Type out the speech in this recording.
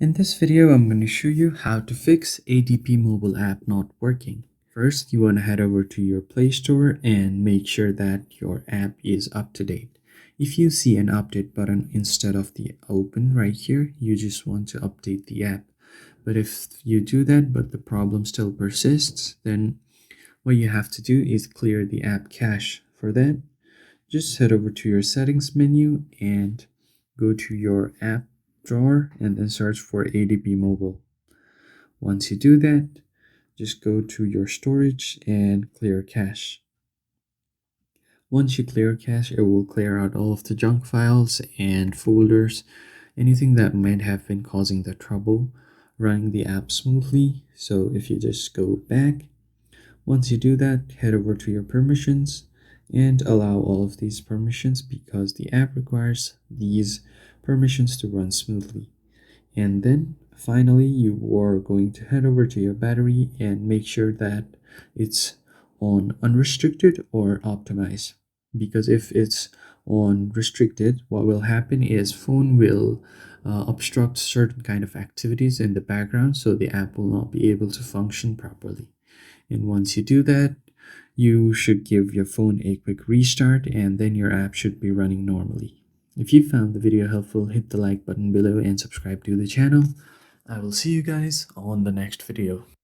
In this video, I'm going to show you how to fix ADP mobile app not working. First, you want to head over to your Play Store and make sure that your app is up to date. If you see an update button instead of the open right here, you just want to update the app. But if you do that, but the problem still persists, then what you have to do is clear the app cache. For that, just head over to your settings menu and go to your app drawer and then search for ADP mobile. Once you do that, just go to your storage and clear cache. Once you clear cache, it will clear out all of the junk files and folders, anything that might have been causing the trouble running the app smoothly. So if you just go back, once you do that, head over to your permissions and allow all of these permissions because the app requires these permissions to run smoothly. And then finally, you are going to head over to your battery and make sure that it's on unrestricted or optimized. Because if it's on restricted, what will happen is phone will obstruct certain kind of activities in the background, so the app will not be able to function properly. And once you do that, you should give your phone a quick restart and then your app should be running normally. If you found the video helpful, hit the like button below and subscribe to the channel. I will see you guys on the next video.